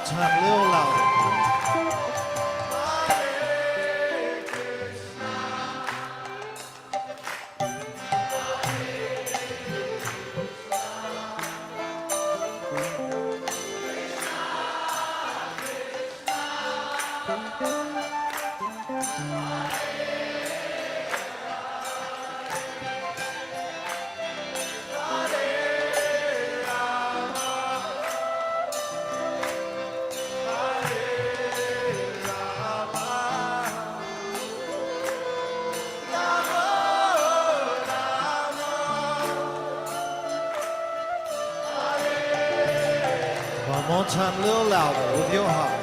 time, a little louder. One more time, a little louder with your heart.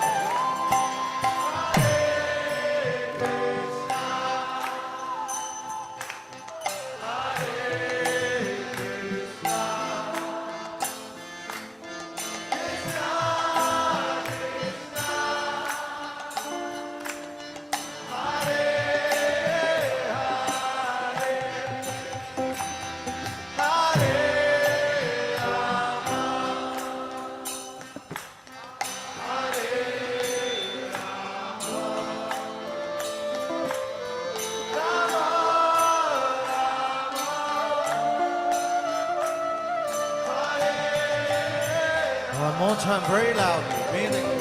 One more time, very loudly, meaning it.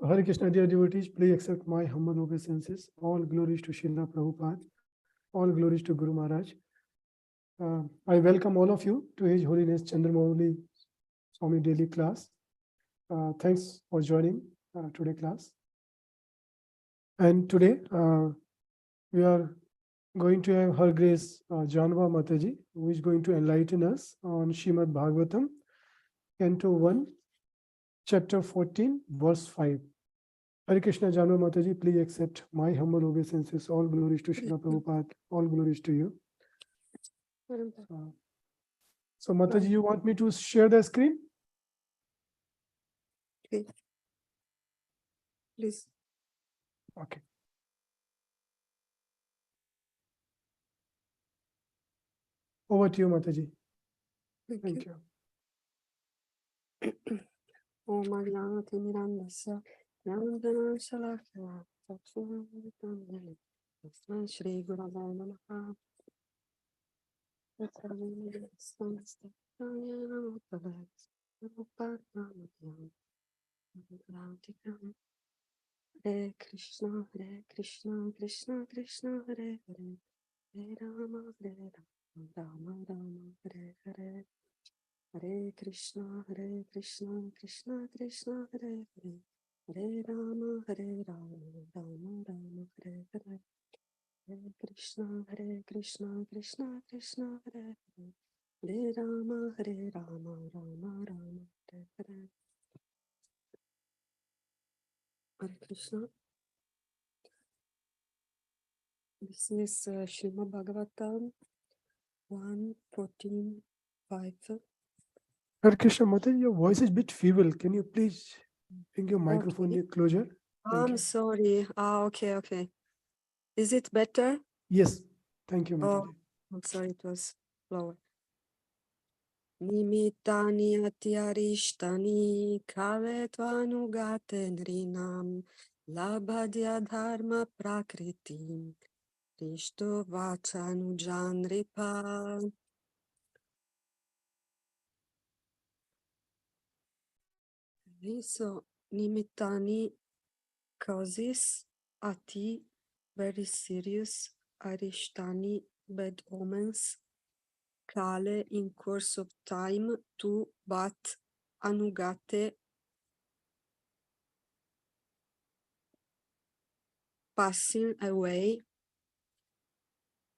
Hare Krishna, dear devotees, please accept my humble obeisances. All glories to Srila Prabhupada. All glories to Guru Maharaj. I welcome all of you to His Holiness Candramauli Swami daily class. Thanks for joining today class. And today we are going to have Her Grace Jahnava Mataji, who is going to enlighten us on Srimad Bhagavatam, Canto 1, Chapter 14, Verse 5. Hare Krishna, Jahnava Mataji, please accept my humble obeisances. All glories to Srila Prabhupada. All glories to you. So Mataji, you want me to share the screen? Okay. Please. Okay. Over to you, Mataji. Thank you. Om Ajnanati Mirandasya Jnananjana Shalakya Chakshuramitanjali Tasmai Shri Gurave Namaha Tatsavinaya Samastaya Namotale Namoparnamatyam Namoparantikam Hare Krishna Krishna, Krishna, Krishna, Hare Hare, Hare Rama, Rama Rama, Hare Hare, Hare Krishna, Krishna, Krishna, Hare Hare, Hare Rama, Rama Rama, Hare Hare, Hare Krishna, Krishna, Krishna, Hare Hare, Hare Rama, Rama Rama, Hare Hare, Hare Krishna. This is Srimad Bhagavatam 1:14:5. Hare Krishna Mataji, your voice is a bit feeble. Can you please bring your microphone Okay. near closer? Thank I'm you. sorry. Okay. Is it better? Yes, thank you, Oh, Mataji. I'm sorry, it was lower. Nimittani atyarishtani kavetvanu nrinam labhadya dharma prakriti rishto vachanu janripa. So, nimittani causes ati very serious arishtani bad omens kale in course of time to but anugate passing away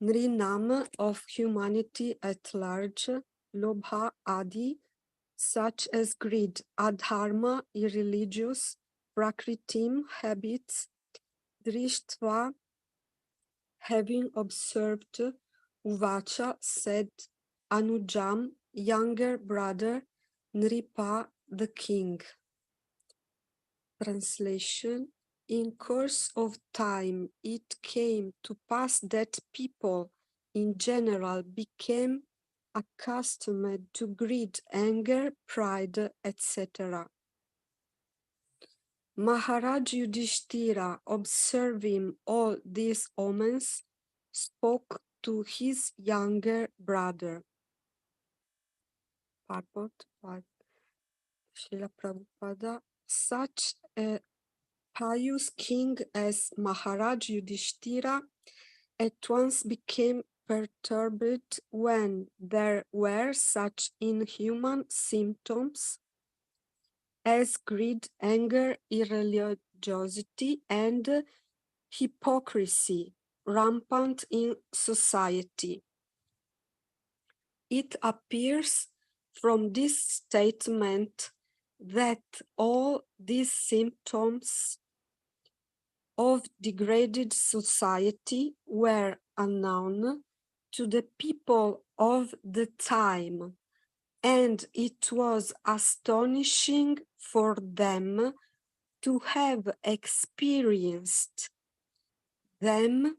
nrinam of humanity at large lobha adi such as greed adharma irreligious prakritim habits drishtva having observed uvacha said anujam younger brother nripa the king. Translation. In course of time, it came to pass that people in general became accustomed to greed, anger, pride, etc. Maharaj Yudhishthira, observing all these omens, spoke to his younger brother. Purport by Srila Prabhupada. Such a pious king as Maharaj Yudhishthira at once became perturbed when there were such inhuman symptoms as greed, anger, irreligiosity, and hypocrisy rampant in society. It appears from this statement that all these symptoms of degraded society were unknown to the people of the time, and it was astonishing for them to have experienced them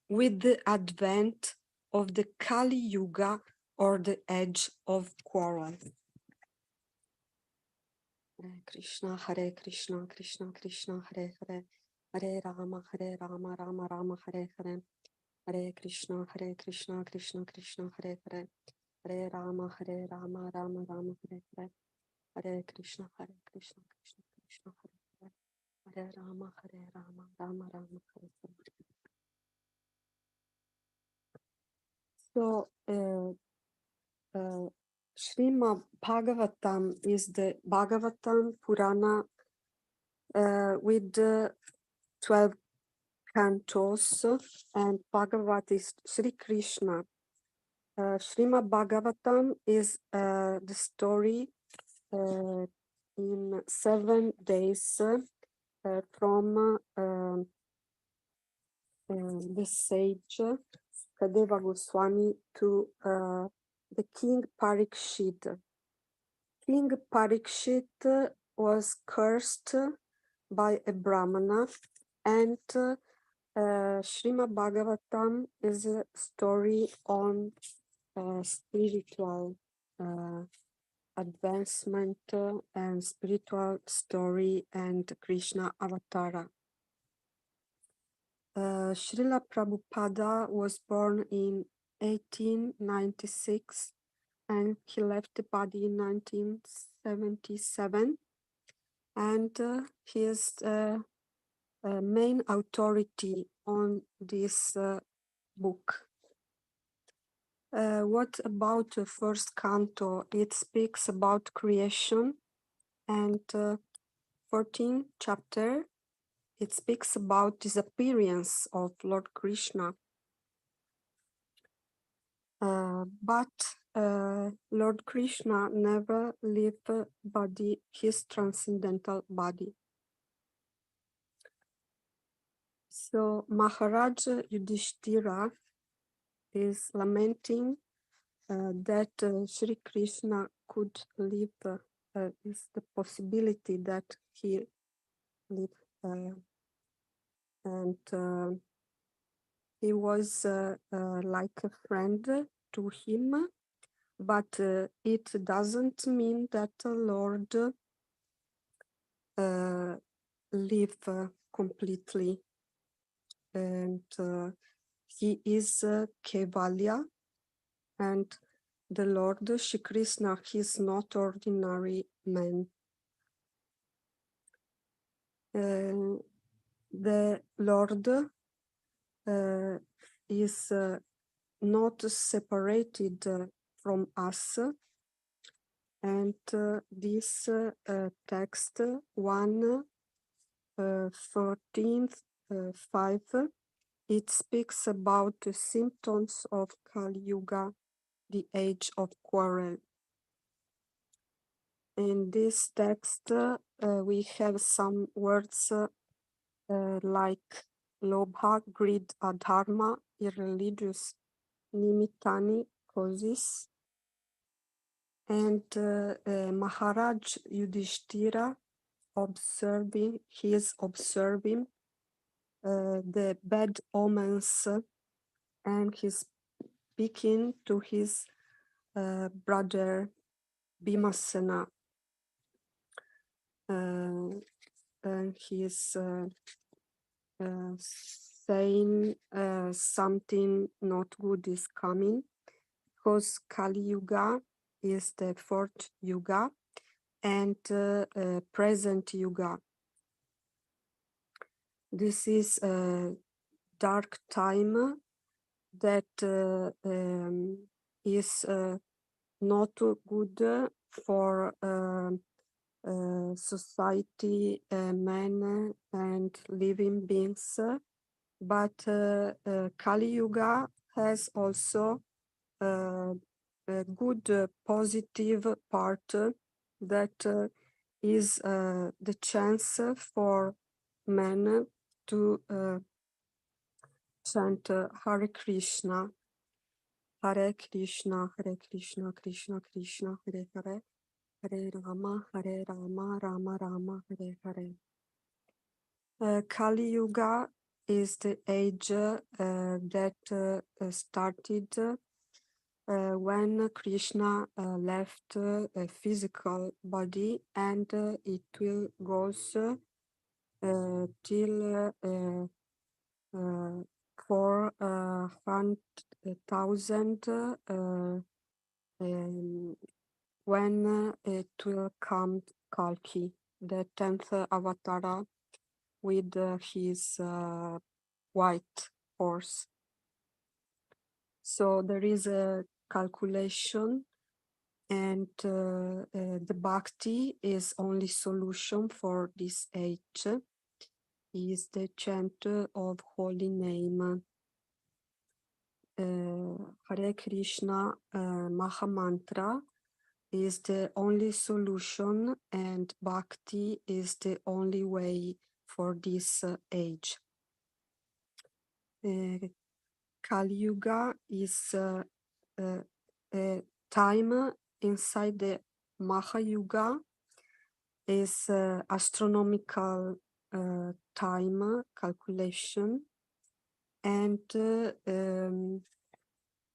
with the advent of the Kali Yuga or the age of quarrel. Hare Krishna, Krishna Krishna, Hare Hare, Hare Rama, Rama Rama, Hare Hare, Hare Krishna, Krishna Krishna, Hare Hare, Hare Rama, Rama Rama, Hare Hare, Hare Krishna, Krishna Krishna, Hare Hare, Hare Rama, Rama Rama, Hare Hare. So, Srimad Bhagavatam is the Bhagavatam Purana with the 12 cantos, and Bhagavat is Sri Krishna. Srimad Bhagavatam is the story in 7 days from the sage Kadeva Goswami to the king Parikshit. King Parikshit was cursed by a Brahmana, and Srimad Bhagavatam is a story on spiritual advancement and spiritual story and Krishna Avatara. Srila Prabhupada was born in 1896 and he left the body in 1977, and he is main authority on this book. What about the first canto? It speaks about creation, and 14th chapter, it speaks about disappearance of Lord Krishna. But Lord Krishna never left body, his transcendental body. So Maharaj Yudhishthira is lamenting that Sri Krishna could live, is the possibility that he lived, and he was like a friend to him, but it doesn't mean that the Lord live completely, and he is Kevalya, and the Lord Shri Krishna, he is not ordinary man. The Lord is not separated from us, and this text 1:14:5, it speaks about the symptoms of Kali Yuga, the age of quarrel. In this text, we have some words like Lobha, greed, adharma, irreligious, nimittani, causes, and Maharaj Yudhishthira he is observing the bad omens, and he's speaking to his brother Bhimasena. And he is saying something not good is coming, because Kali Yuga is the fourth Yuga and present Yuga. This is a dark time that is not good for society, men and living beings, but Kali Yuga has also a good positive part that is the chance for men to chant Hare Krishna, Hare Krishna, Hare Krishna, Krishna Krishna, Hare Hare, Hare Rama, Rama Rama, Hare Hare. Kali Yuga is the age that started when Krishna left a physical body, and it will goes till 400,000 when it will come Kalki, the 10th avatar with his white horse. So there is a calculation, and the bhakti is only solution for this age, is the chant of holy name. Hare Krishna Maha Mantra is the only solution, and bhakti is the only way for this age. Kali Yuga is a time inside the Maha Yuga, is astronomical time calculation, and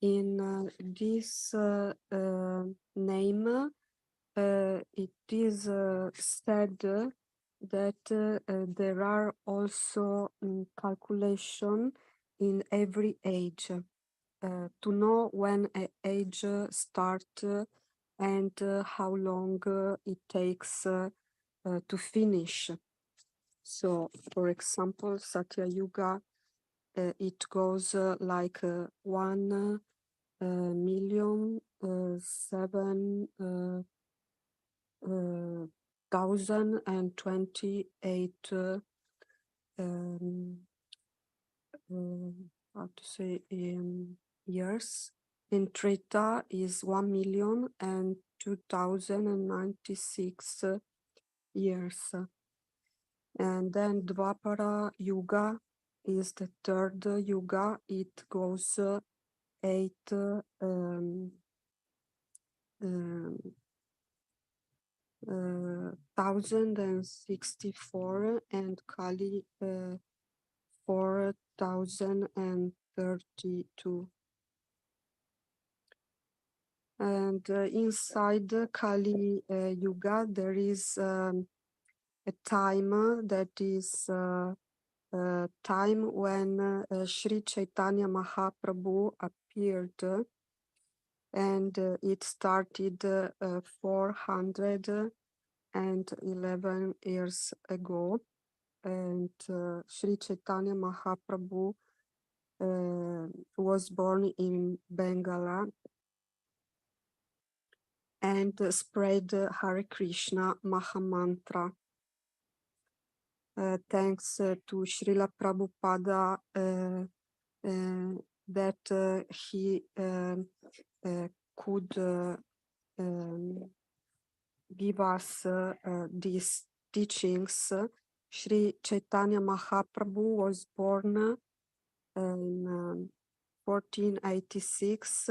in this name it is said that there are also calculation in every age to know when an age starts and how long it takes to finish. So, for example, Satya Yuga, it goes like 1,007,028 how to say years. In Treta is 1,002,096 years. And then Dvapara Yuga is the third Yuga. It goes 8,064 and Kali 4,032. And inside the Kali Yuga, there is a time that is time when Sri Chaitanya Mahaprabhu appeared, and it started 411 years ago. And Sri Chaitanya Mahaprabhu was born in Bengala and spread Hare Krishna Mahamantra. Thanks to Srila Prabhupada that he could give us these teachings. Sri Chaitanya Mahaprabhu was born in 1486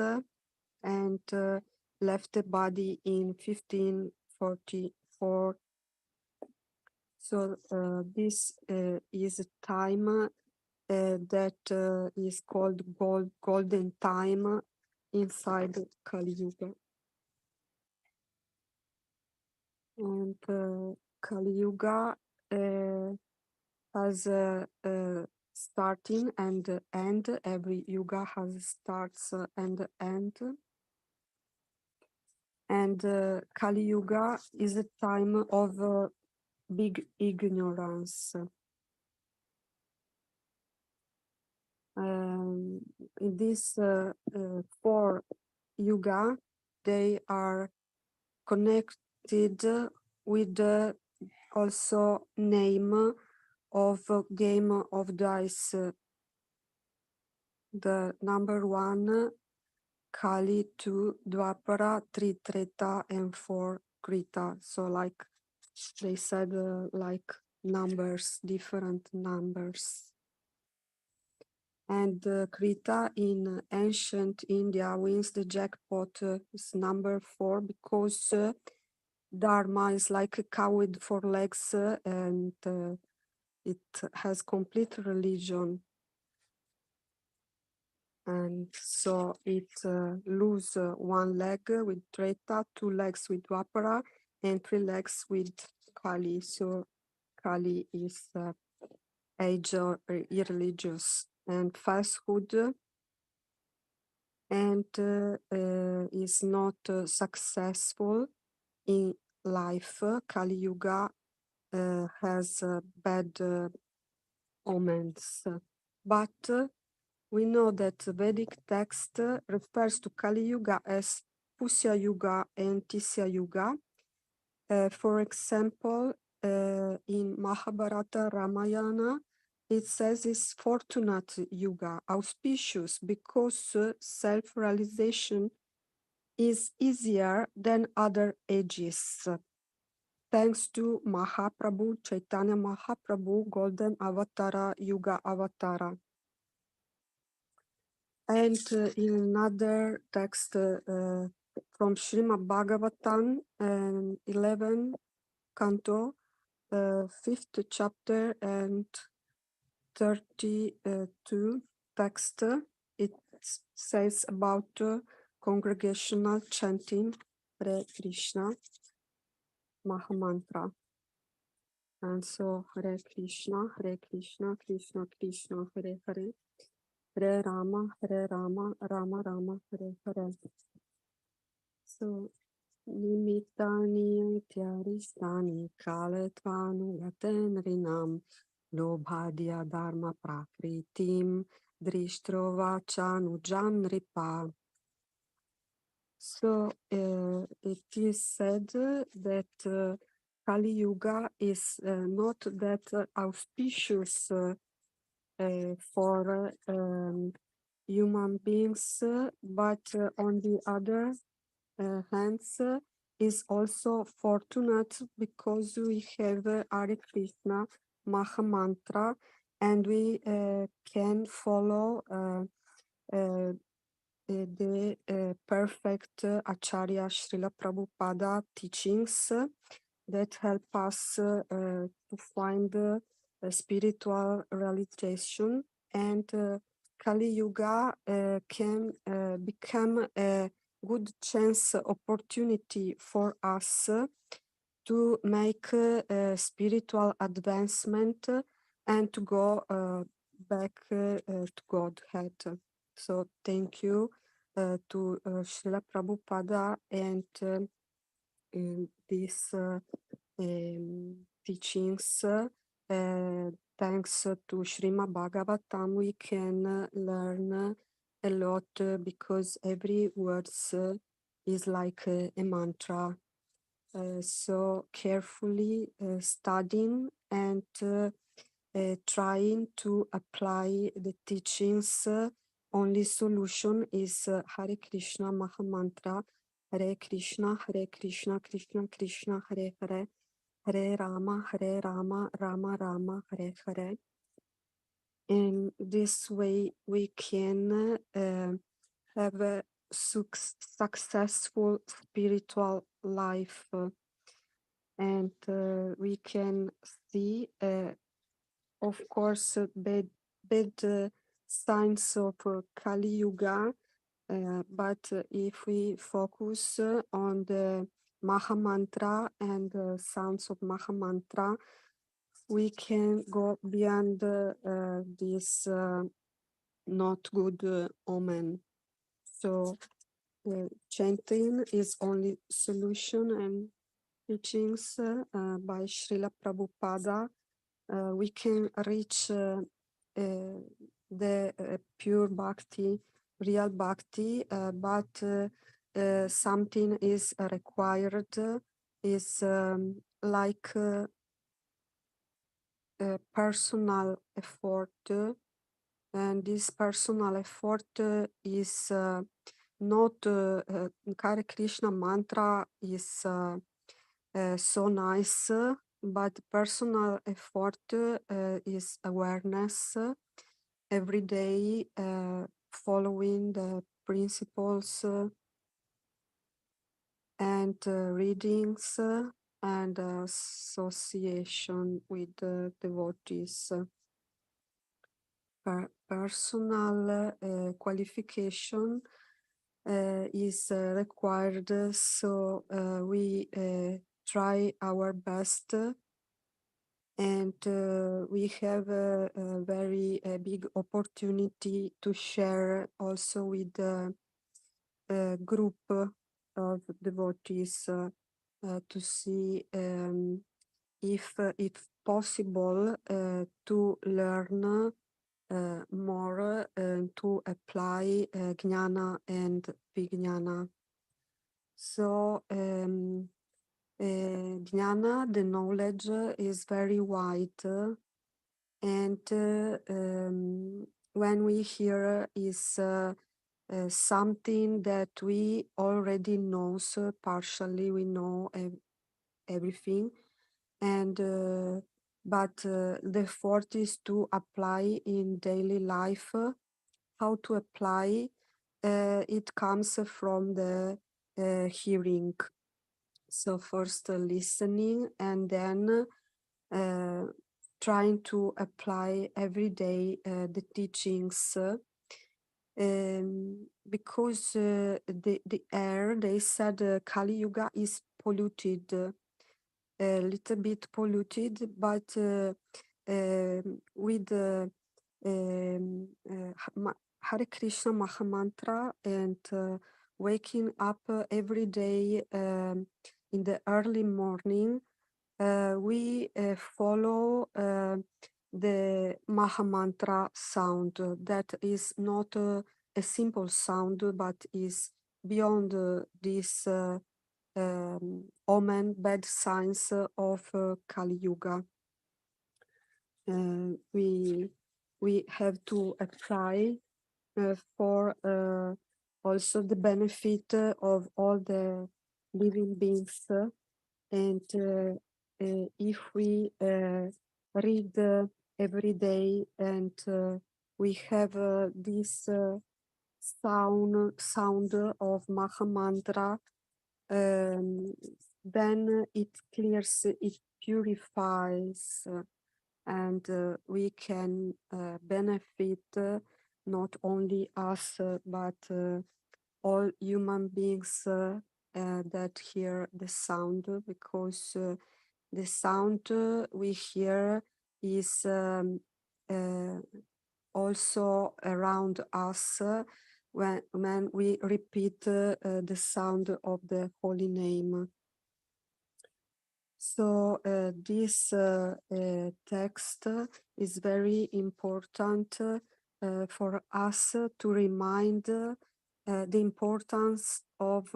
and left the body in 1544. So this is a time that is called golden time inside Kali Yuga. And Kali Yuga has a starting and end. Every yuga has starts and end. And Kali Yuga is a time of big ignorance. In this 4 yuga, they are connected with the also name of game of dice. The number 1, Kali, 2, Dwapara, 3, Treta, and 4, Krita. So like they said, like numbers, different numbers. And Krita in ancient India wins the jackpot is number 4 because Dharma is like a cow with 4 legs and it has complete religion. And so it lose 1 leg with Treta, 2 legs with Dwapara, and 3 legs with Kali. So Kali is age or irreligious and falsehood, and is not successful in life. Kali Yuga has bad omens, but we know that Vedic text refers to Kali Yuga as Pusya Yuga and Tisya Yuga. For example, in Mahabharata Ramayana, it says it's fortunate Yuga, auspicious, because self-realization is easier than other ages. Thanks to Mahaprabhu, Chaitanya Mahaprabhu, Golden Avatara, Yuga Avatara. And in another text from Srimad Bhagavatam, 11 canto, 5th chapter and 32 text, it says about congregational chanting Hare Krishna Mahamantra. And so Hare Krishna, Krishna Krishna, Hare Hare, Hare Rama, Rama Rama, Hare Hare. So Nimittani tyaristani kaletvanu yatenrinam lobhadya dharma prakritim drishtrovačanu janripa. So it is said that Kali Yuga is not that auspicious for human beings, but on the other hands is also fortunate because we have Hare Krishna Maha Mantra and we can follow the perfect Acharya Srila Prabhupada teachings that help us to find spiritual realization, and Kali Yuga can become a good chance opportunity for us to make spiritual advancement and to go back to Godhead. So thank you to Srila Prabhupada and these teachings. Thanks to Srimad Bhagavatam, we can learn a lot because every word is like a mantra. So carefully studying and trying to apply the teachings. Only solution is Hare Krishna Maha Mantra. Hare Krishna, Krishna Krishna, Hare Hare, Hare Rama, Rama Rama, Hare Hare. In this way, we can have a successful spiritual life, and we can see, of course, bad signs of Kali Yuga. But if we focus on the Maha Mantra and the sounds of Maha Mantra, we can go beyond this not good omen. So chanting is only solution, and teachings by Srila Prabhupada, we can reach the pure bhakti, real bhakti, but something is required, is like a personal effort, and this personal effort is not Hare Krishna mantra is so nice, but personal effort is awareness every day, following the principles and readings and association with devotees. Personal qualification is required, so we try our best, and we have a very big opportunity to share also with the group of devotees to see if possible to learn more to apply Jnana and Vijnana. So Jnana, the knowledge, is very wide, and when we hear is something that we already know, so partially we know everything, and but the effort is to apply in daily life. How to apply? It comes from the hearing. So first listening, and then trying to apply every day the teachings. Because the air, they said Kali Yuga is polluted, a little bit polluted, but with Hare Krishna Maha Mantra and waking up every day in the early morning, we follow the Maha Mantra sound. That is not a simple sound, but is beyond this omen, bad signs of Kali Yuga. We have to apply for also the benefit of all the living beings. And if we read every day and we have this sound of Maha Mantra, then it clears, it purifies, and we can benefit not only us, but all human beings that hear the sound, because the sound we hear is also around us when we repeat the sound of the holy name. So this text is very important for us to remind the importance of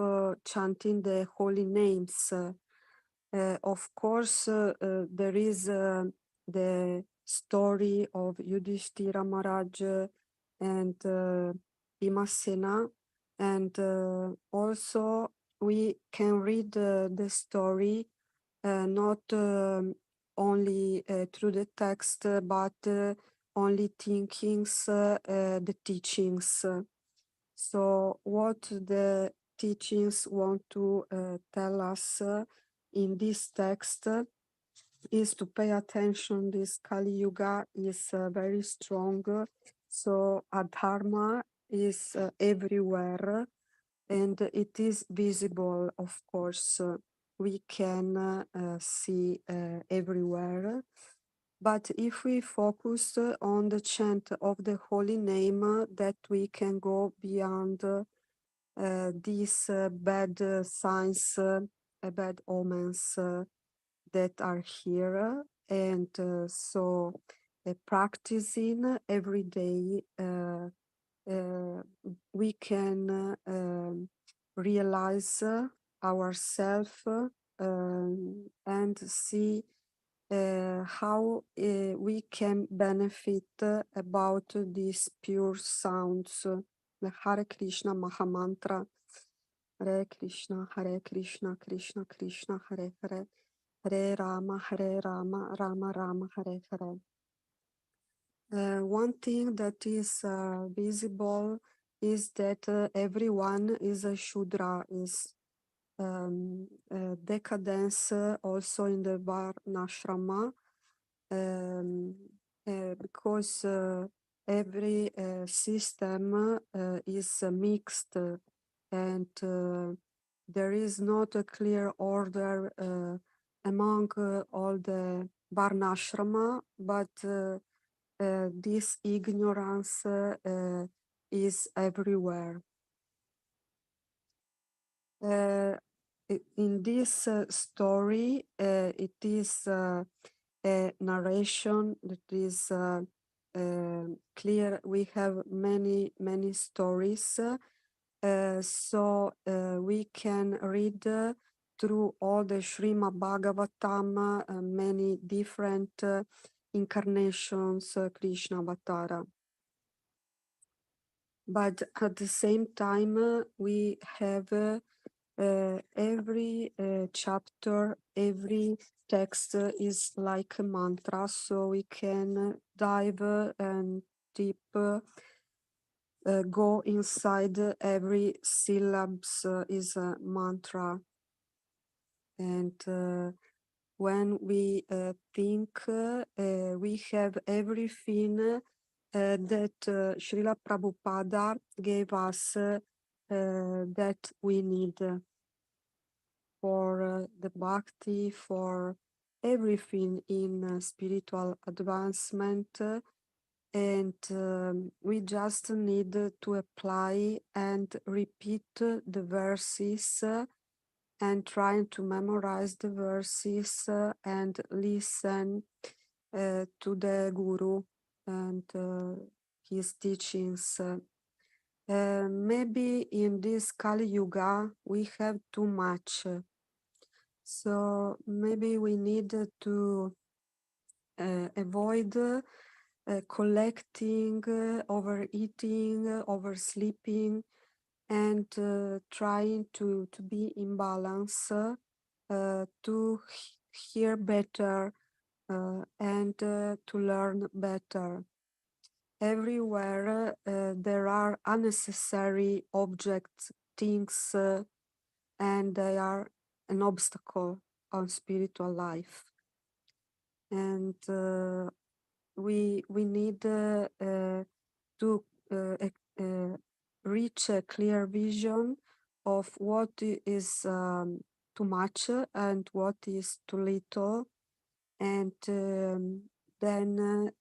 chanting the holy names. Of course, there is the story of Yudhishthira Maharaj and Bhimasena, and also we can read the story not only through the text, but only thinkings, the teachings. So what the teachings want to tell us in this text is to pay attention. This Kali Yuga is very strong, so adharma is everywhere, and it is visible, of course. We can see everywhere. But if we focus on the chant of the holy name, that we can go beyond these bad signs, bad omens that are here. And so practicing every day, we can realize ourselves and see how we can benefit about these pure sounds. The Hare Krishna Maha Mantra. Hare Krishna, Krishna Krishna, Hare Hare, Hare Rama, Rama Rama, Hare Hare. One thing that is visible is that everyone is a Shudra, is decadence also in the Varnashrama, because every system is mixed, and there is not a clear order among all the Varnashrama, but this ignorance is everywhere. In this story, it is a narration that is clear. We have many stories, so we can read through all the Srimad Bhagavatam many different incarnations Krishna Avatara. But at the same time, we have every chapter, every text is like a mantra, so we can dive and deep, go inside every syllabus is a mantra. And when we think, we have everything that Srila Prabhupada gave us that we need for the bhakti, for everything in spiritual advancement. and we just need to apply and repeat the verses and trying to memorize the verses and listen to the guru and his teachings. Maybe in this Kali Yuga we have too much, so maybe we need to avoid collecting, overeating, oversleeping, and trying to be in balance, to hear better and to learn better. Everywhere there are unnecessary objects, things, and they are an obstacle on spiritual life. And we need to reach a clear vision of what is too much and what is too little, and then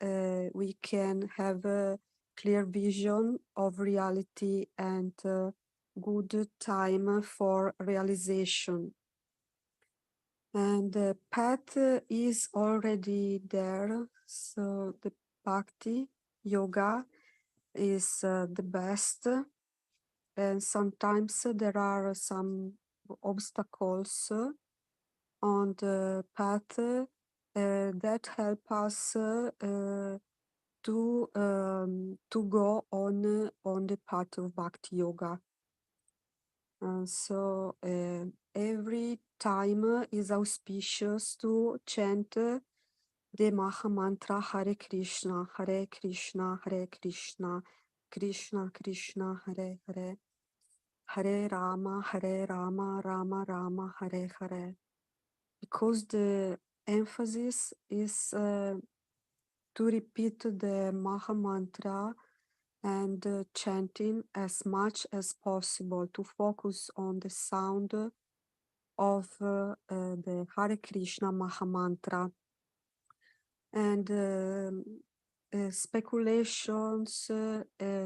we can have a clear vision of reality and good time for realization. And the path is already there, so the bhakti yoga is the best, and sometimes there are some obstacles on the path that help us to go on the path of bhakti yoga. So every time is auspicious to chant the Maha Mantra Hare Krishna, Hare Krishna, Hare Krishna, Krishna Krishna, Hare Hare, Hare Rama, Rama Rama, Hare Hare. Because the emphasis is to repeat the Maha Mantra and chanting as much as possible, to focus on the sound of the Hare Krishna Maha Mantra. And speculations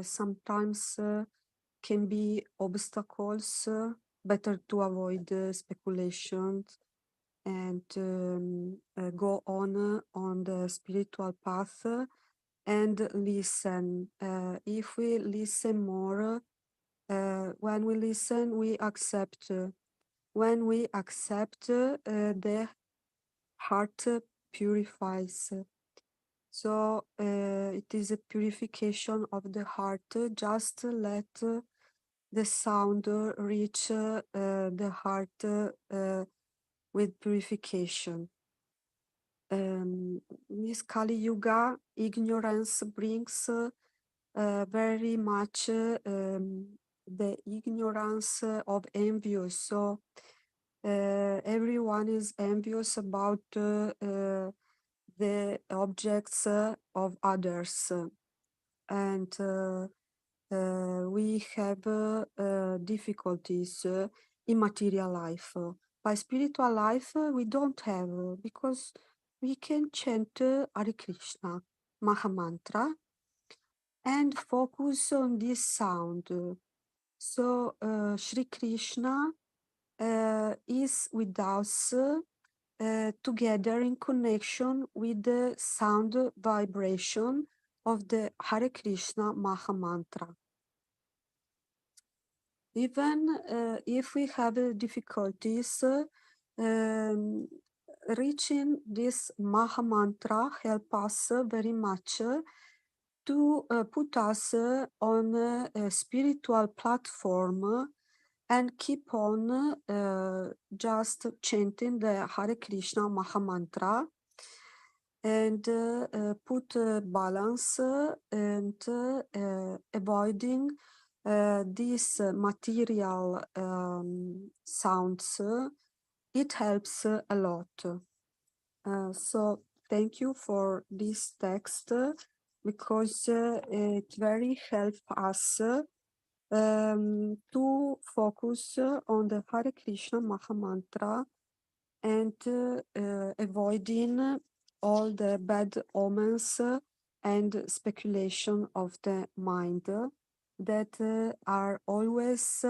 sometimes can be obstacles. Better to avoid speculations and go on the spiritual path and listen. If we listen more, when we listen, we accept. When we accept, the heart purifies. So it is a purification of the heart. Just let the sound reach the heart with purification. This Kali Yuga, ignorance brings very much the ignorance of envious. So everyone is envious about the objects of others, and we have difficulties in material life. By spiritual life, we don't have, because we can chant Hare Krishna Maha Mantra and focus on this sound. So Shri Krishna is with us together in connection with the sound vibration of the Hare Krishna Maha Mantra. Even if we have difficulties, reaching this Maha Mantra help us very much to put us on a spiritual platform and keep on just chanting the Hare Krishna Maha Mantra and put balance and avoiding these material sounds. It helps a lot. So thank you for this text, because it very helps us to focus on the Hare Krishna Maha Mantra and avoiding all the bad omens and speculation of the mind that are always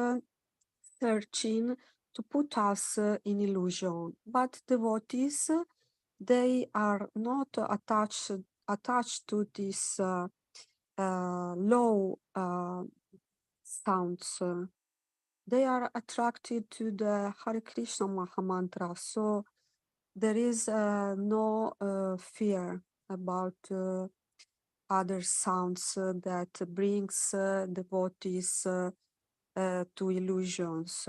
searching to put us in illusion. But devotees, they are not attached to this low sounds. They are attracted to the Hare Krishna Mahamantra. So there is no fear about other sounds that brings devotees to illusions.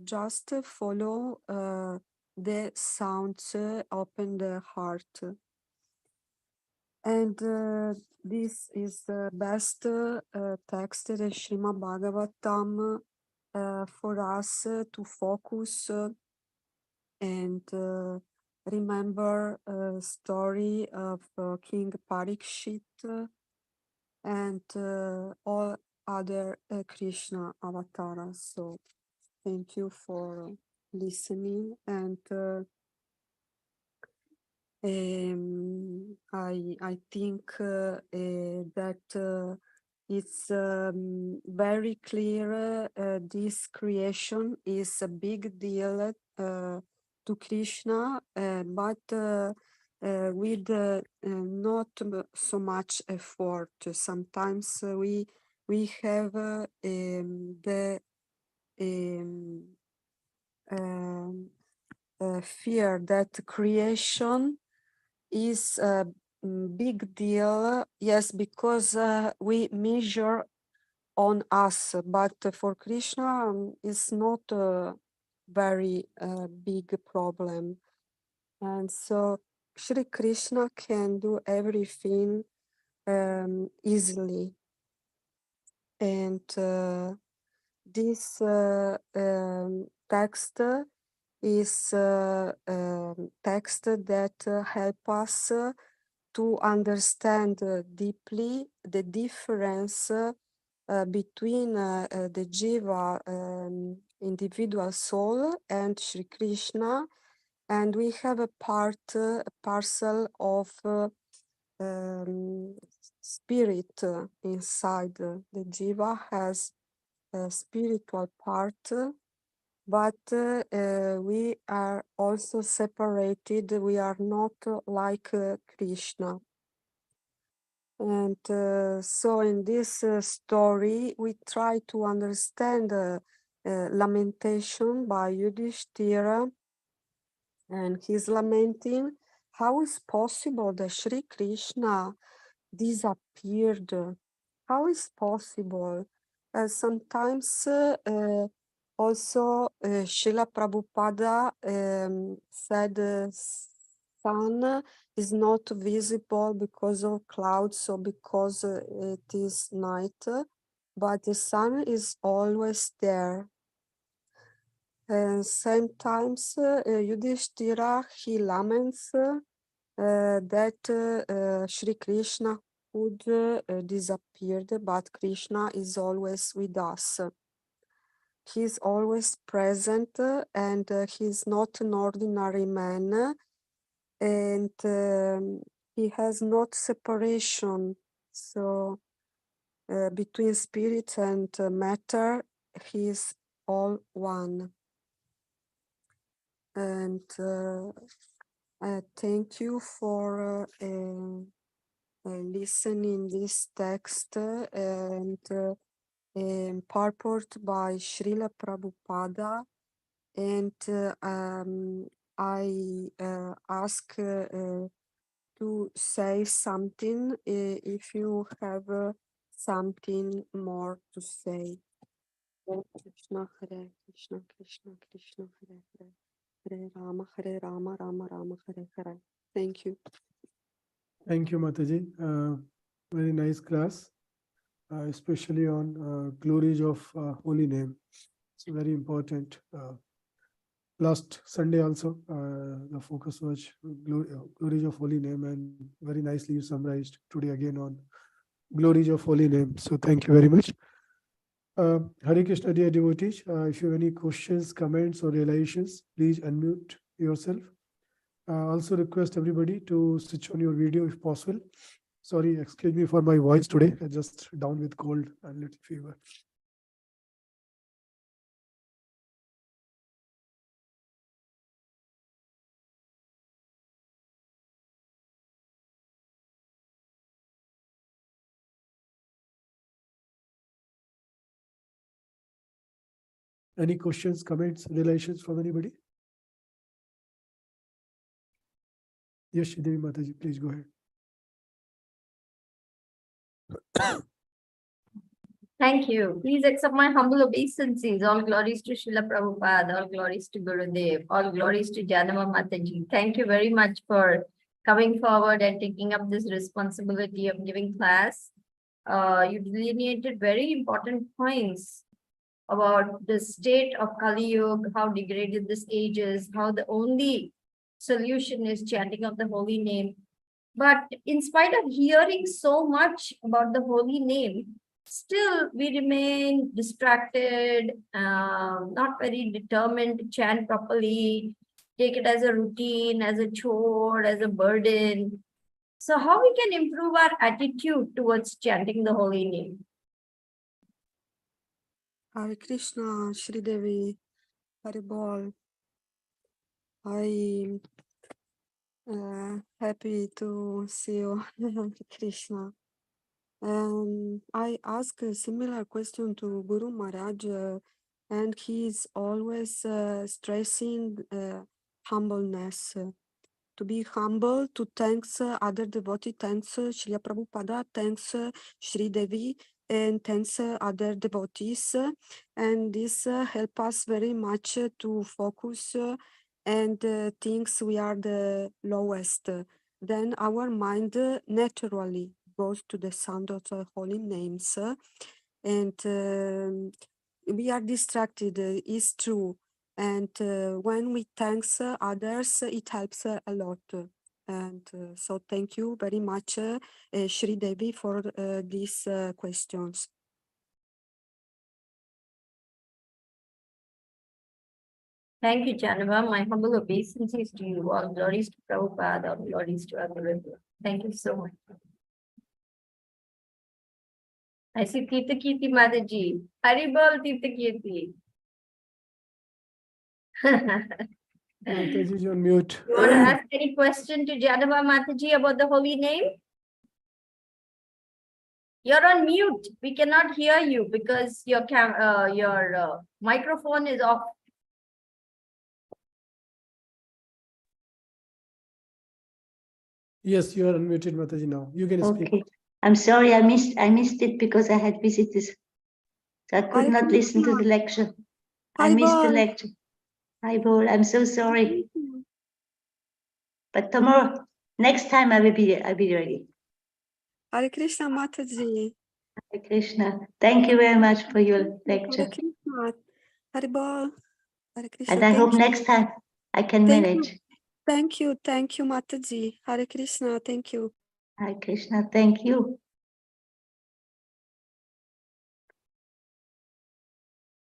Just follow the sounds, open the heart. And this is the best text, the Srimad Bhagavatam, for us to focus and remember a story of King Parikshit and all other Krishna avatars. So thank you for listening, and I think that it's very clear this creation is a big deal to Krishna, but with not so much effort. Sometimes we have the fear that creation is a big deal, yes, because we measure on us, but for Krishna it's not a very big problem. And so Shri Krishna can do everything easily. And this text is text that help us to understand deeply the difference between the Jiva individual soul and Shri Krishna, and we have a parcel of spirit inside. The Jiva has a spiritual part, but we are also separated. We are not like Krishna. And so in this story, we try to understand lamentation by Yudhishthira, and he's lamenting how is possible that Sri Krishna disappeared. How is possible? Sometimes also Srila Prabhupada said sun is not visible because of clouds or because it is night, but the sun is always there. And sometimes Yudhishthira, he laments that Sri Krishna could disappeared, but Krishna is always with us. He's always present, and he's not an ordinary man, and he has not separation. So between spirit and matter, he is all one. And thank you for listening this text and purport by Srila Prabhupada, and I ask to say something if you have something more to say. Hare Krishna, Hare Krishna, Krishna Krishna, Hare Hare, Hare Rama, Rama Rama, Hare Hare. Thank you. Thank you, Mataji. Very nice class, especially on glories of holy name. It's very important. Last Sunday also, the focus was glories of holy name, and very nicely you summarized today again on glories of holy name. So thank you very much. Hare Krishna, dear devotees. If you have any questions, comments, or realizations, please unmute yourself. Also request everybody to switch on your video if possible, Sorry, excuse me for my voice today. I just down with cold and little fever. Any questions, comments, relations from anybody? Yes, Devi Mataji, please go ahead. Thank you. Please accept my humble obeisances. All glories to Srila Prabhupada. All glories to Gurudev. All glories to Jahnava Mataji. Thank you very much for coming forward and taking up this responsibility of giving class. You delineated very important points about the state of Kali Yuga, how degraded this age is, how the only solution is chanting of the holy name. But in spite of hearing so much about the holy name, still we remain distracted, not very determined to chant properly, take it as a routine, as a chore, as a burden. So how we can improve our attitude towards chanting the holy name? Hare Krishna, Shri Devi, Hare Bol. I happy to see you, Hare Krishna. I ask a similar question to Guru Maharaj, and he's always stressing humbleness. To be humble, to thanks other devotee, thanks Srila Prabhupada, thanks Shri Devi, and thanks other devotees. And this help us very much to focus and thinks we are the lowest. Then our mind naturally goes to the sound of the holy names, and we are distracted, is true. And when we thanks others, it helps a lot. And so thank you very much, Shri Devi, for these questions. Thank you, Jahnava. My humble obeisances to you. All glories to Prabhupada, all glories to our Guru. Thank you so much. I see Tirtha Kirti Mataji. Haribol Tirtha Kirti. Mataji is on mute. You want to ask any question to Jahnava Mataji about the holy name? You're on mute. We cannot hear you because your microphone is off. Yes, you are unmuted, Mataji, now. You can speak. Okay. I'm sorry, I missed it because I had visitors. So I could Hare not listen to Krishna. the lecture. I Hare missed the Bol. lecture. Hi, Bol. I'm so sorry. But tomorrow, next time I'll be ready. Hare Krishna Mataji. Hare Krishna. Thank you very much for your Hare lecture. Krishna. Hare Bol. Hare Krishna. And I hope next time I can Thank manage. Thank you, Mataji. Hare Krishna, thank you. Hare Krishna. Thank you.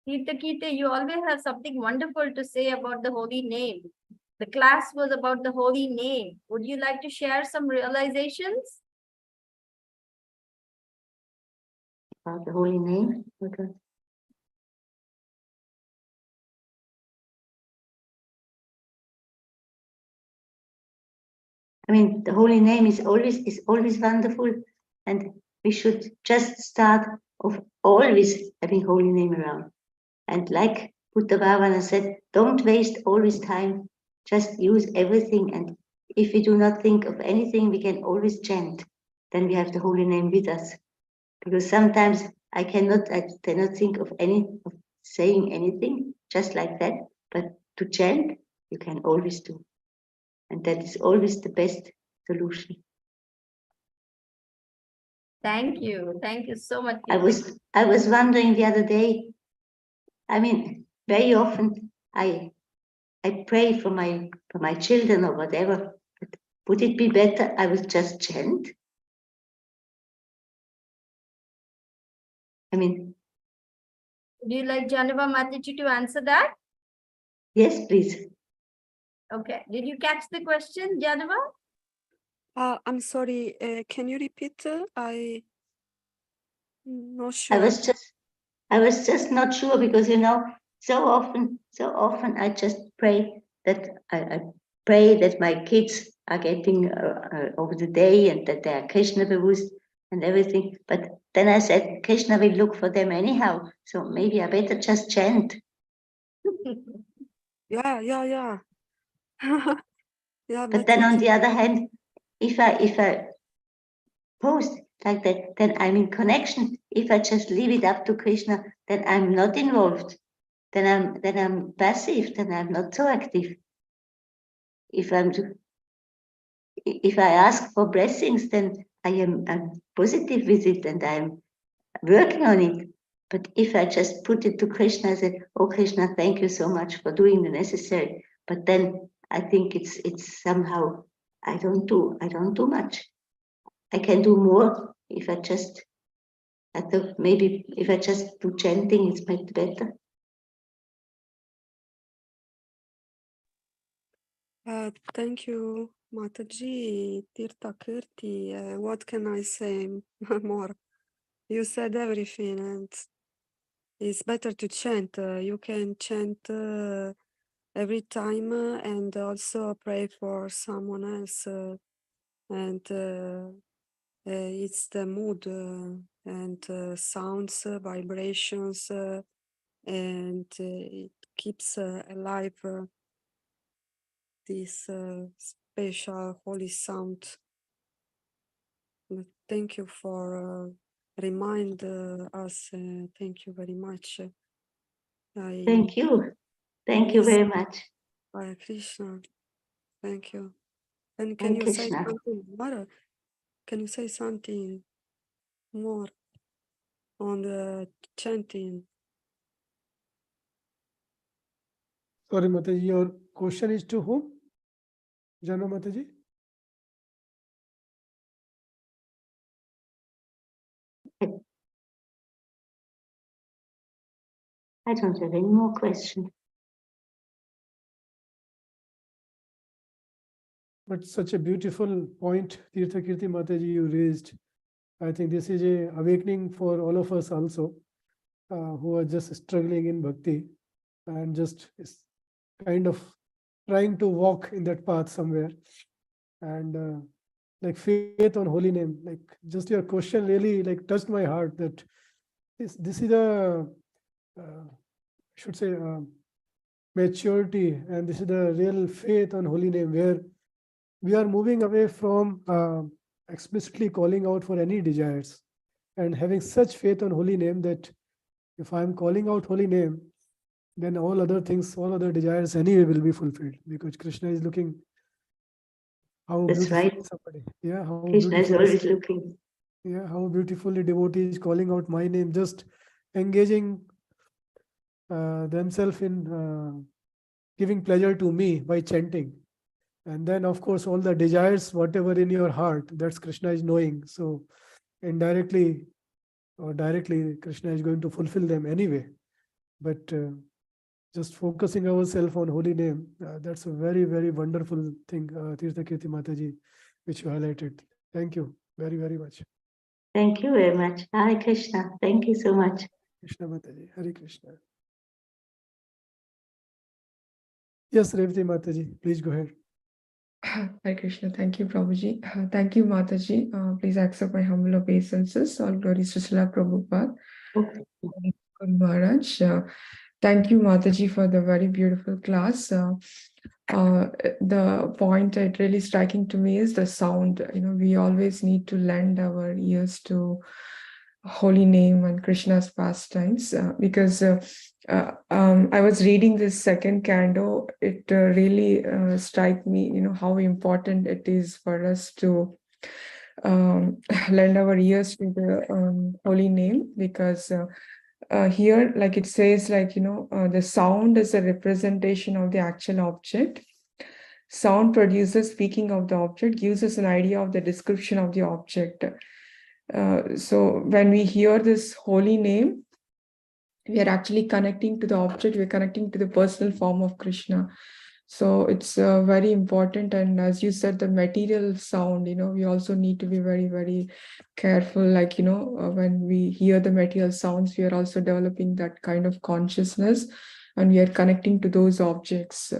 Tirtha Kirti, you always have something wonderful to say about the holy name. The class was about the holy name. Would you like to share some realizations? About the holy name. Okay. I mean, the holy name is always wonderful, and we should just start of always having holy name around. And like Buddha Bhavana said, don't waste always time, just use everything. And if we do not think of anything, we can always chant. Then we have the holy name with us. Because sometimes I cannot think of saying anything just like that, but to chant, you can always do. And that is always the best solution. Thank you. Thank you so much. I was wondering the other day, I mean, very often I pray for my children or whatever, but would it be better I would just chant? I mean, Would you like Jahnava Mataji to answer that? yes, please. Okay. Did you catch the question, Jahnava? I'm sorry, can you repeat? I'm not I sure. was just not sure because so often I just pray that I pray that my kids are getting over the day and that they are Krishna bewusst and everything. But then I said Krishna will look for them anyhow, so maybe I better just chant. Yeah. Yeah, But then on Mataji. the other hand, if I post like that, then I'm in connection. If I just leave it up to Krishna, then I'm not involved. Then I'm passive. Then I'm not so active. If I ask for blessings, then I'm positive with it and I'm working on it. But if I just put it to Krishna, I say, "Oh Krishna, thank you so much for doing the necessary." But then I think it's somehow I don't do much. I can do more if I just. I thought maybe if I just do chanting, it's much better. Thank you, Mataji, Tirtha Kirti. What can I say more? You said everything, and it's better to chant. You can chant every time and also pray for someone else. And it's the mood and sounds, vibrations, and it keeps alive this special holy sound. Thank you for remind us. Thank you very much. Thank you. Thank you miss very much. Hare Krishna. Thank you. And can Hare you say Krishna. something more? Can you say something more on the chanting? Sorry, Mataji, your question is to whom? Jahnava Mataji? I don't have any more questions. But such a beautiful point, Tirtha Kirti Mataji, you raised. I think this is a awakening for all of us also, who are just struggling in bhakti and just kind of trying to walk in that path somewhere. And like faith on holy name, like just your question really like touched my heart that this is a, I should say, maturity, and this is the real faith on holy name where we are moving away from explicitly calling out for any desires and having such faith on holy name that if I'm calling out holy name, then all other things, all other desires anyway will be fulfilled, because Krishna is looking how That's beautiful right. somebody. Yeah, how Krishna is beautifully. always looking. Yeah, how beautifully devotees calling out my name, just engaging themselves in giving pleasure to me by chanting. And then, of course, all the desires, whatever in your heart, that's Krishna is knowing. So indirectly or directly, Krishna is going to fulfill them anyway. But just focusing ourselves on holy name, that's a very, very wonderful thing, Tirtha Kirti Mataji, which you highlighted. Thank you very, very much. Thank you very much. Hare Krishna. Thank you so much. Krishna Mataji, Hare Krishna. Yes, Revati Mataji, please go ahead. Hare Krishna. Thank you, Prabhuji. Thank you, Mataji. Please accept my humble obeisances. All glories to Srila Prabhupada. Guru Maharaj. Thank you, Mataji, for the very beautiful class. The point that really striking to me is the sound. We always need to lend our ears to holy name and Krishna's pastimes, because I was reading this second canto. It really struck me, how important it is for us to lend our ears to the holy name, because here, like it says, the sound is a representation of the actual object. Sound produces speaking of the object, gives us an idea of the description of the object. So when we hear this holy name, we are actually connecting to the object, we're connecting to the personal form of Krishna. So it's very important. And as you said, the material sound, we also need to be very, very careful. Like, when we hear the material sounds, we are also developing that kind of consciousness and we are connecting to those objects.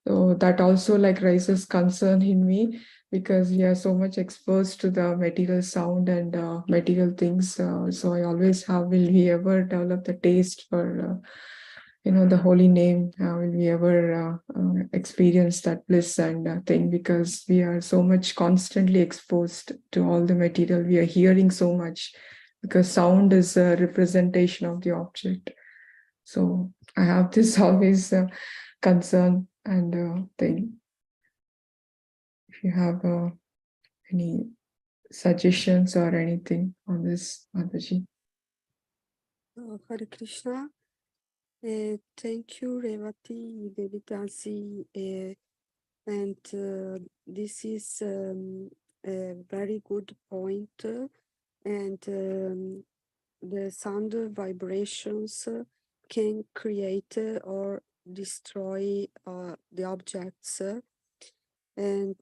So that also like raises concern in me because we are so much exposed to the material sound and material things. So I always have, will we ever develop the taste for the holy name? Will we ever experience that bliss and thing? Because we are so much constantly exposed to all the material. We are hearing so much because sound is a representation of the object. So I have this always concern and thing. If you have any suggestions or anything on this, Mataji. Hare Krishna. Thank you, Revati, Devitasi, and this is a very good point. And the sound vibrations can create or destroy the objects. And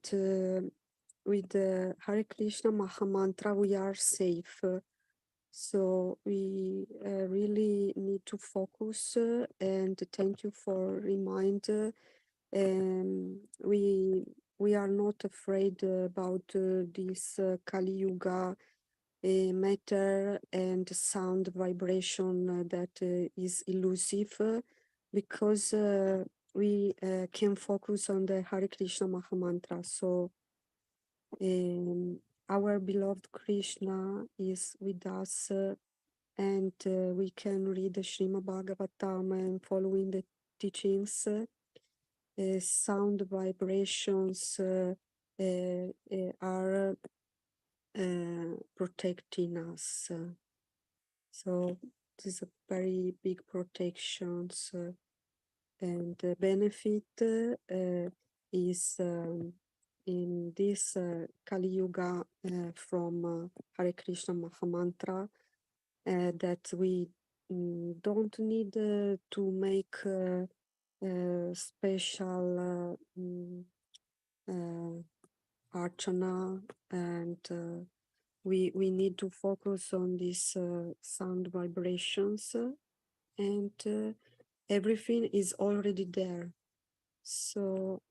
with the Hare Krishna Mahamantra, we are safe. So we really need to focus and thank you for reminder. We are not afraid about this Kali Yuga matter and sound vibration that is elusive because we can focus on the Hare Krishna Mahamantra. So our beloved Krishna is with us and we can read the Srimad Bhagavatam and following the teachings. Sound vibrations are protecting us. So this is a very big protection and the benefit is in this Kali Yuga from Hare Krishna Mahamantra that we don't need to make special archana and we need to focus on these sound vibrations and everything is already there. So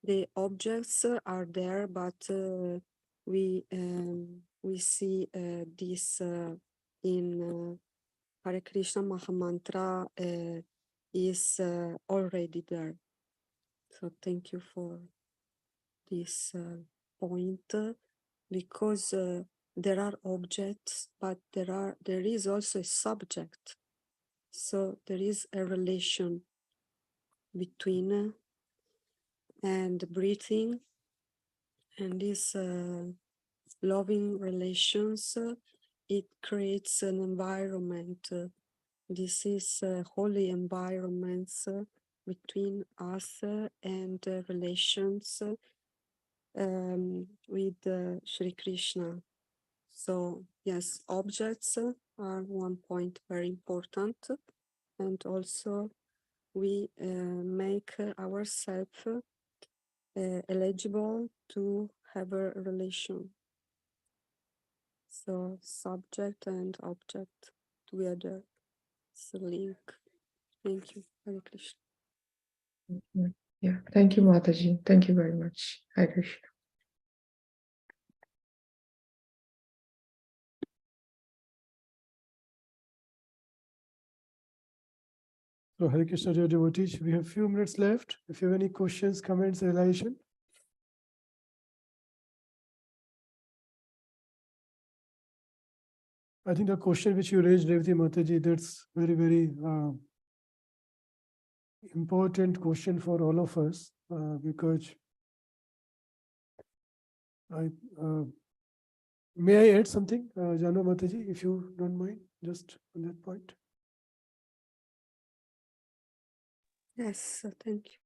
the objects are there, but we see this in Hare Krishna Mahamantra is already there. So thank you for this point because there are objects, but there is also a subject. So there is a relation between and breathing and these loving relations. It creates an environment. This is holy environments between us and relations with Sri Krishna. So yes, objects are one point very important, and also we make ourselves eligible to have a relation. So subject and object together. It's a link. Thank you, Hare Krishna. Yeah, thank you, Mataji. Thank you very much. Hare Krishna. So Hare Krishna, dear devotees, we have a few minutes left. If you have any questions, comments, realization. I think the question which you raised, Revati Mataji, that's very, very important question for all of us because may I add something, Jahnava Mataji, if you don't mind, just on that point. Yes, thank you.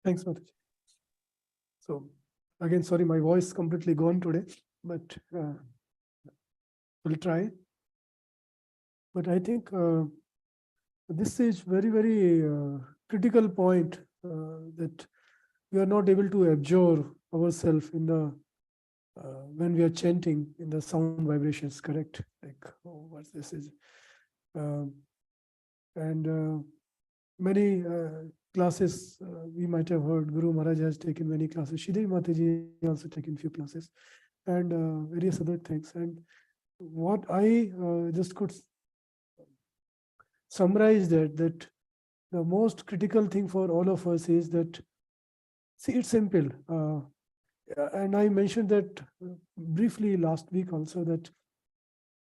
Thanks, Mataji. So again, sorry, my voice completely gone today, but we'll try. But I think this is very critical point that we are not able to absorb ourselves in the when we are chanting in the sound vibrations, correct? Like, oh, what this is. And many classes we might have heard. Guru Maharaj has taken many classes. Shridevi Mataji also taken few classes, and various other things. And what I just could summarize that the most critical thing for all of us is that, see, it's simple. And I mentioned that briefly last week also, that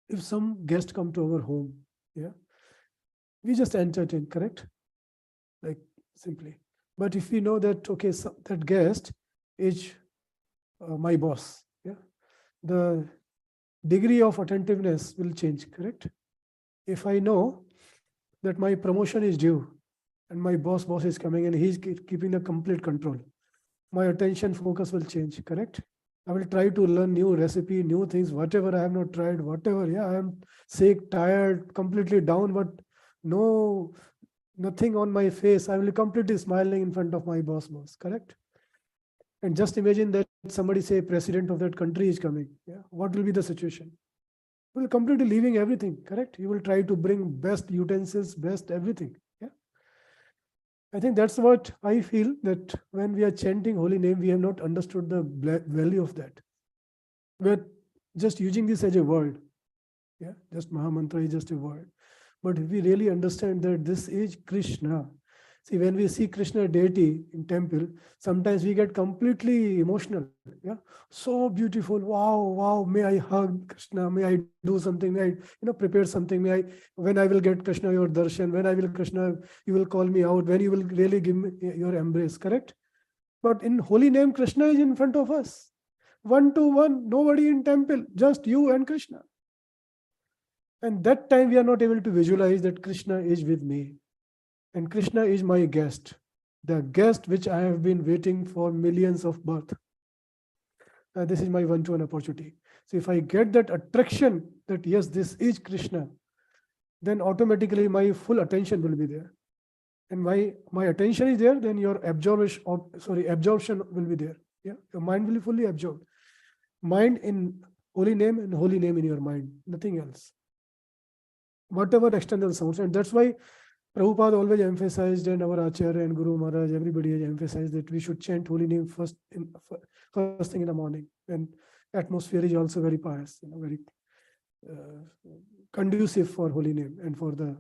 if some guest come to our home, yeah, we just entertain, correct? Like, simply. But if we know that, okay, so that guest is my boss, yeah, the degree of attentiveness will change, correct? If I know that my promotion is due and my boss is coming and he's keeping the complete control, my attention focus will change, correct? I will try to learn new recipe, new things, whatever I have not tried, whatever. Yeah, I am sick, tired, completely down, but nothing on my face. I will be completely smiling in front of my boss, correct? And just imagine that somebody say president of that country is coming. Yeah, what will be the situation? You will completely leaving everything, correct? You will try to bring best utensils, best everything. Yeah. I think that's what I feel, that when we are chanting holy name, we have not understood the value of that. We're just using this as a word. Yeah, just Mahamantra is just a word. But if we really understand that this is Krishna, see, when we see Krishna deity in temple, sometimes we get completely emotional. Yeah, so beautiful. Wow, wow. May I hug Krishna? May I do something? May I, prepare something? May I, when I will get Krishna your darshan? When I will Krishna, you will call me out. When you will really give me your embrace, correct? But in holy name, Krishna is in front of us, 1-to-1. Nobody in temple, just you and Krishna. And that time we are not able to visualize that Krishna is with me. And Krishna is my guest, the guest which I have been waiting for millions of birth. This is my 1-to-1 opportunity. So if I get that attraction that yes, this is Krishna, then automatically my full attention will be there. And my attention is there, then your absorption will be there. Yeah, your mind will be fully absorbed. Mind in holy name and holy name in your mind, nothing else. Whatever external sounds. And that's why Prabhupada always emphasized, and our Acharya and Guru Maharaj, everybody has emphasized that we should chant holy name first thing in the morning. And atmosphere is also very pious, very conducive for holy name and for the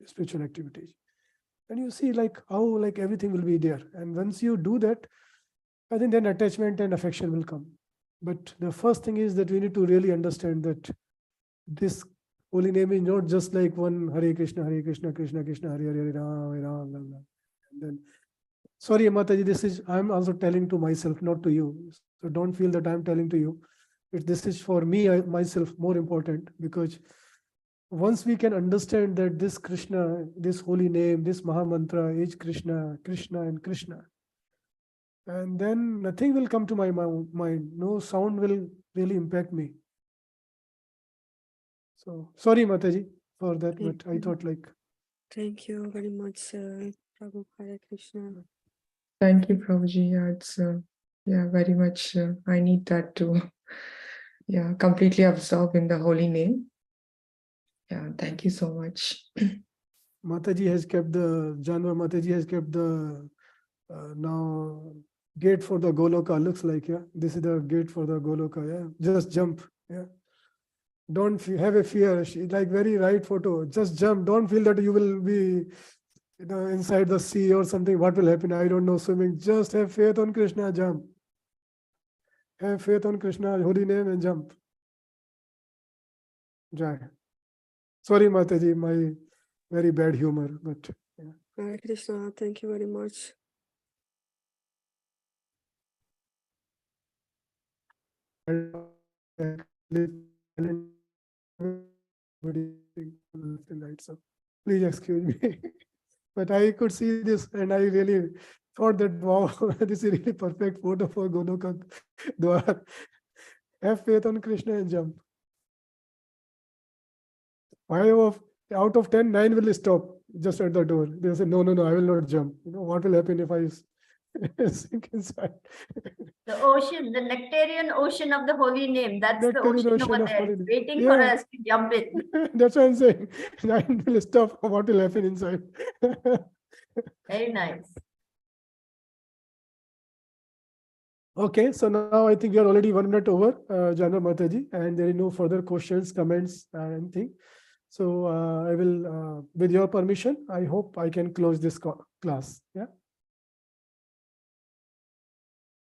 spiritual activities. And you see like how like everything will be there. And once you do that, I think then attachment and affection will come. But the first thing is that we need to really understand that this holy name is not just like one Hare Krishna, Krishna Krishna, Hare Hare, Ram, Ram, Ram. And then, sorry, Mataji, I'm also telling to myself, not to you. So don't feel that I'm telling to you. This is for me, myself, more important, because once we can understand that this Krishna, this holy name, this Mahamantra is Krishna, Krishna and Krishna, and then nothing will come to my mind. No sound will really impact me. So sorry, Mataji, for that, but I thought like. Thank you very much, Prabhu. Hare Krishna. Thank you, Prabhuji. Yeah, it's very much. I need that to, completely absorb in the holy name. Yeah, thank you so much. Mataji has kept Jahnava Mataji has kept the now gate for the Goloka. Looks like, yeah, this is the gate for the Goloka. Yeah, just jump. Yeah, don't have a fear. Like very right photo. Just jump. Don't feel that you will be, inside the sea or something. What will happen? I don't know swimming. Just have faith on Krishna. Jump. Have faith on Krishna, holy name, and jump. Jai. Sorry, Mataji, my very bad humor, but yeah. Hare Krishna, thank you very much. So please excuse me. But I could see this and I really thought that, wow, this is really perfect photo for Goloka Dwar. Have faith on Krishna and jump. 5 out of 10, 9 will stop. just at the door. They say, no, I will not jump. What will happen if I sink inside? The ocean, the nectarian ocean of the holy name. That's the Nectarian ocean ocean over of there, holy name. waiting for Yeah. us to jump in. That's what I'm saying. I will stop. What will happen inside? Very nice. Okay, so now I think we are already 1 minute over, Jahnava Mataji, and there are no further questions, comments, anything. So I will, with your permission, I hope I can close this class. Yeah.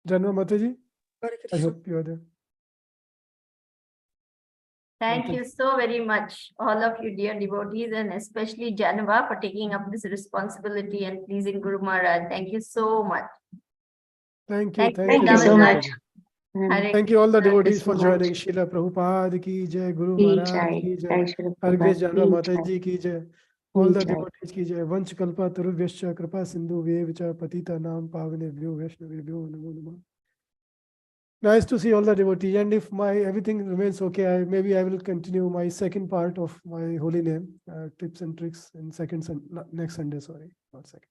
Jahnava Mataji, I hope you are there. Thank you so very much, all of you dear devotees, and especially Jahnava for taking up this responsibility and pleasing Guru Maharaj. Thank you so much. Thank you. Thank you so much. Thank you all the Hare devotees Krishna. for joining. Srila Prabhupada ki jai, Guru Ki Maharaj jai, ki jai jai, Shri Har Grace Prabhupada, Jahnava ki jai. Mataji ki jai, all the Ki jai. devotees ki jai. Vanch kalpa tarubhyascha kripa sindhu vevacha patita nam pavanebhyo vaishnavebhyo namo namah. Nice to see all the devotees, and if my everything remains okay, maybe I will continue my second part of my holy name, tips and tricks in next Sunday. Sorry, not second.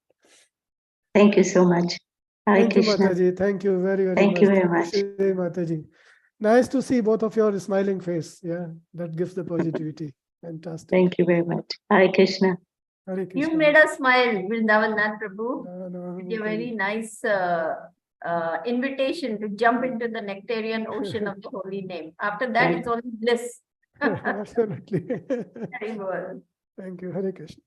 Thank you so much. Hare Thank you, Krishna. Mataji. Thank you very much. Thank you very much. Shri Mataji. Nice to see both of your smiling face. Yeah, that gives the positivity. Fantastic. Thank you very much. Hare Krishna. Hare Krishna. You made us smile, Vrindavan Nath Prabhu. No, With a very nice invitation to jump into the nectarian ocean of the holy name. After that, it's only bliss. Absolutely. Very well. Thank you. Hare Krishna.